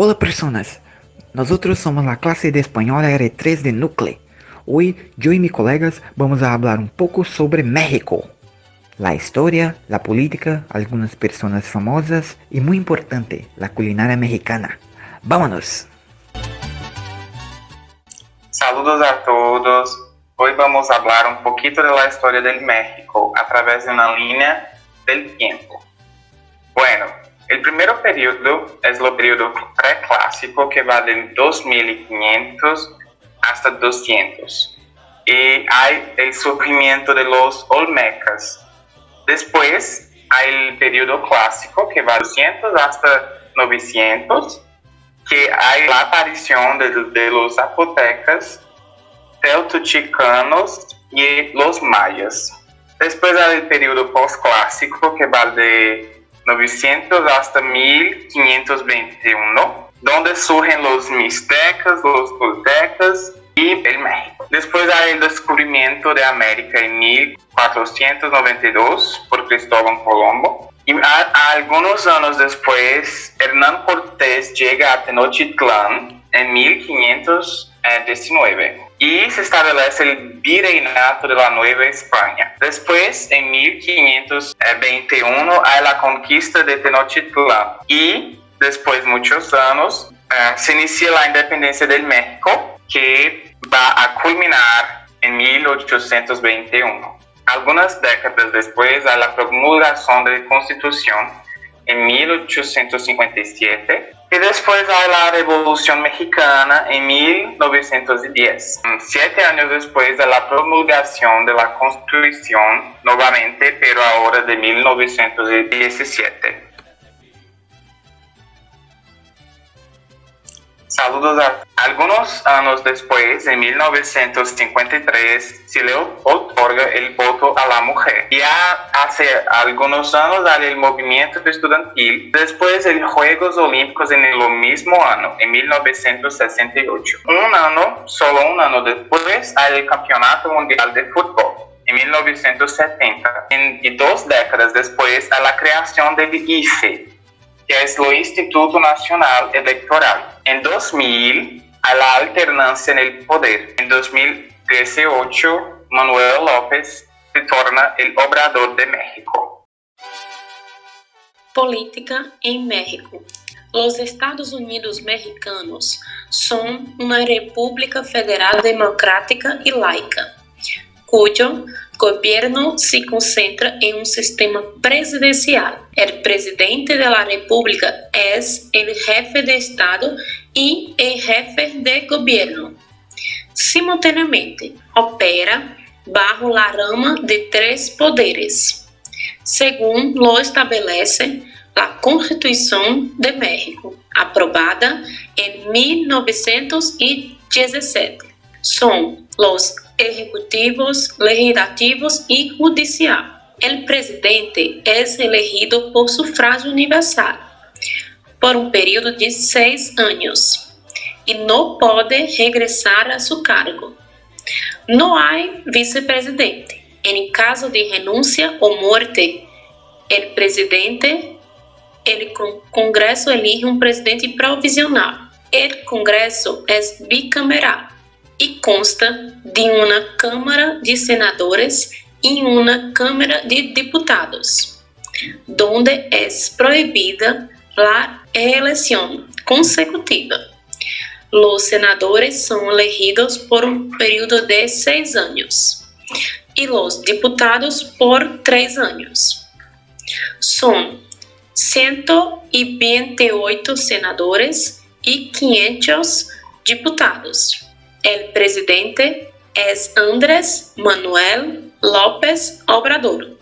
Hola personas, nosotros somos la clase de español R3 de Núcleo. Hoy yo y mis colegas vamos a hablar un poco sobre México, la historia, la política, algunas personas famosas y muy importante, la culinaria mexicana. ¡Vámonos! Saludos a todos. Hoy vamos a hablar un poquito de la historia del México a través de una línea del tiempo. Bueno, el primer periodo es el periodo preclásico que va de 2500 hasta 200 y hay el surgimiento de los olmecas. Después hay el periodo clásico que va de 200 hasta 900, que hay la aparición de los zapotecas, teutochicanos y los mayas. Después hay el periodo postclásico que va de 900 hasta 1521, donde surgen los mixtecas, los toltecas y el México. Después hay el descubrimiento de América en 1492 por Cristóbal Colombo. Y algunos años después, Hernán Cortés llega a Tenochtitlán en 1519 y se establece el virreinato de la Nueva España. Después, en 1521, hay la conquista de Tenochtitlán y después de muchos años se inicia la independencia del México, que va a culminar en 1821. Algunas décadas después, hay la promulgación de la Constitución en 1857 y después hay la Revolución Mexicana en 1910. 7 años después de la promulgación de la Constitución nuevamente, pero ahora de 1917. Saludos a algunos años después, en 1953, se le otorga el voto a la mujer. Ya hace algunos años hay el movimiento estudiantil, después de los Juegos Olímpicos en el mismo año, en 1968. Solo un año después, hay el Campeonato Mundial de Fútbol, en 1970. Y 2 décadas después, hay la creación del ICE, que es el Instituto Nacional Electoral. En 2000, a la alternancia en el poder. En 2018, Manuel López se torna el Obrador de México. Política en México. Los Estados Unidos mexicanos son una república federal democrática y laica, cuyo gobierno se concentra en un sistema presidencial. El presidente de la república es el jefe de Estado y el jefe de gobierno. Simultáneamente, opera bajo la rama de 3 poderes, según lo establece la Constitución de México, aprobada en 1917. Son los ejecutivos, legislativos y judicial. El presidente es elegido por sufragio universal por un periodo de 6 años y no puede regresar a su cargo. No hay vicepresidente. En caso de renuncia o muerte, el Congreso elige un presidente provisional. El Congreso es bicameral y consta de una Cámara de Senadores y una Cámara de Diputados, donde es prohibida la reelección consecutiva. Los senadores son elegidos por un periodo de 6 años y los diputados por 3 años. Son 128 senadores y 500 diputados. El presidente es Andrés Manuel López Obrador.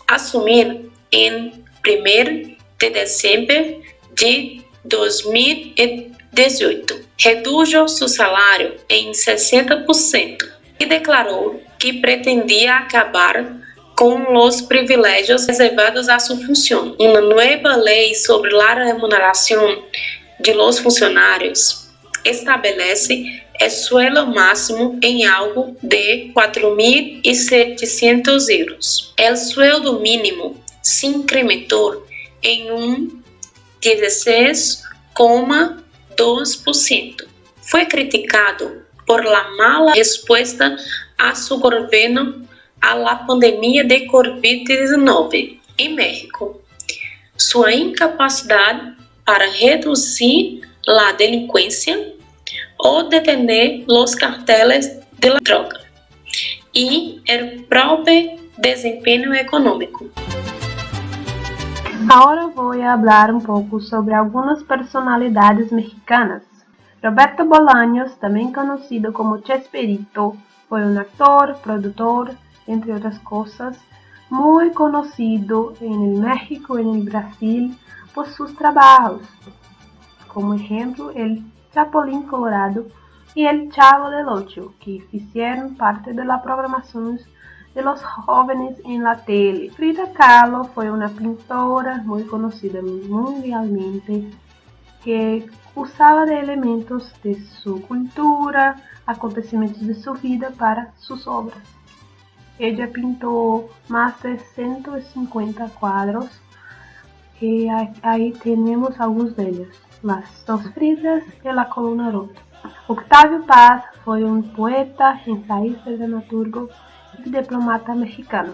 Asumir en 1 de diciembre de 2018. Redujo su salario en 60% y declaró que pretendía acabar con los privilegios reservados a su función. Una nueva ley sobre la remuneración de los funcionarios establece el sueldo máximo en algo de 4.700 euros. El sueldo mínimo se incrementó en un 16 2%. Fue criticado por la mala respuesta a su gobierno a la pandemia de COVID-19 en México, su incapacidad para reducir la delincuencia o detener los carteles de la droga y el propio desempeño económico. Ahora voy a hablar un poco sobre algunas personalidades mexicanas. Roberto Bolaños, también conocido como Chespirito, fue un actor, productor, entre otras cosas, muy conocido en el México y en el Brasil por sus trabajos, como ejemplo el Chapulín Colorado y el Chavo del Ocho, que hicieron parte de la programación de los jóvenes en la tele. Frida Kahlo fue una pintora muy conocida mundialmente que usaba de elementos de su cultura, acontecimientos de su vida para sus obras. Ella pintó más de 150 cuadros y ahí tenemos algunos de ellos, Las Dos Fridas y La Columna Rota. Octavio Paz fue un poeta, ensayista, dramaturgo y diplomata mexicano.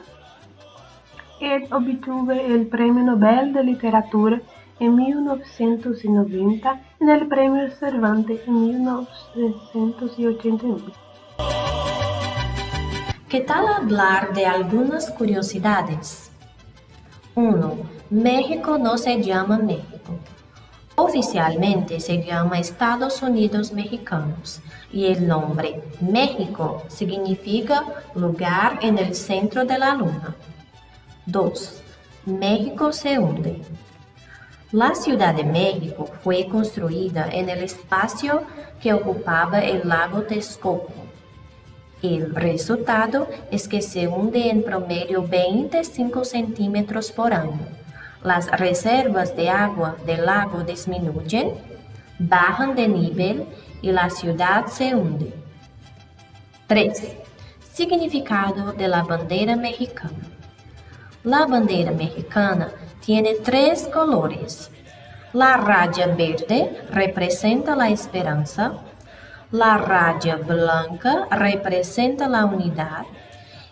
Él obtuvo el Premio Nobel de Literatura en 1990 y el Premio Cervantes en 1989. ¿Qué tal hablar de algunas curiosidades? 1. México no se llama México. Oficialmente se llama Estados Unidos Mexicanos y el nombre México significa lugar en el centro de la luna. 2. México se hunde. La Ciudad de México fue construida en el espacio que ocupaba el lago Texcoco. El resultado es que se hunde en promedio 25 centímetros por año. Las reservas de agua del lago disminuyen, bajan de nivel y la ciudad se hunde. 3. Significado de la bandera mexicana. La bandera mexicana tiene 3 colores. La raya verde representa la esperanza. La raya blanca representa la unidad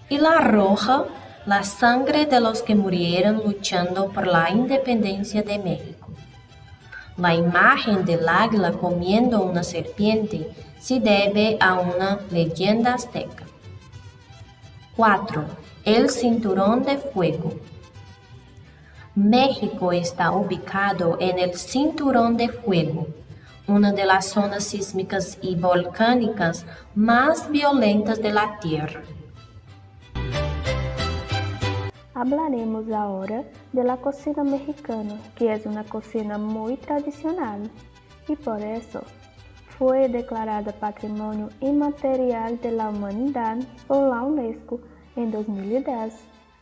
y la roja la sangre de los que murieron luchando por la independencia de México. La imagen del águila comiendo una serpiente se debe a una leyenda azteca. 4. El cinturón de fuego. México está ubicado en el Cinturón de Fuego, una de las zonas sísmicas y volcánicas más violentas de la Tierra. Hablaremos ahora de la cocina mexicana, que es una cocina muy tradicional y por eso fue declarada Patrimonio Inmaterial de la Humanidad por la UNESCO en 2010.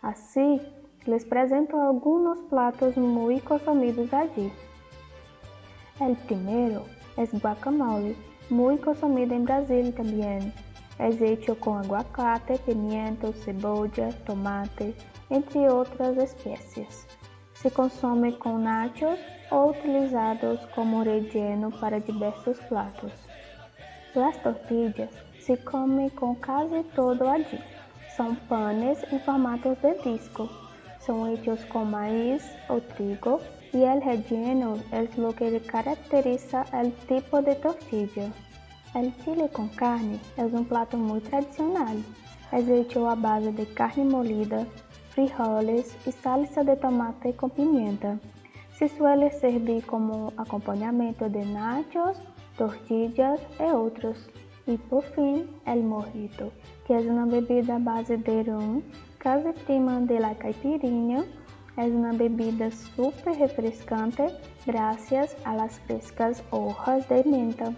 Así, les presento algunos platos muy consumidos allí. El primero es guacamole, muy consumido en Brasil también. Es hecho con aguacate, pimiento, cebolla, tomate, entre otras especies. Se consume con nachos o utilizados como relleno para diversos platos. Las tortillas se comen con casi todo allí. Son panes en formatos de disco. Son hechos con maíz o trigo y el relleno es lo que caracteriza el tipo de tortilla. El chile con carne es un plato muy tradicional. Es hecho a base de carne molida, frijoles y salsa de tomate con pimienta. Se suele servir como acompañamiento de nachos, tortillas y otros. Y por fin, el mojito, que es una bebida a base de rum, casi prima de la caipirinha. Es una bebida súper refrescante gracias a las frescas hojas de menta.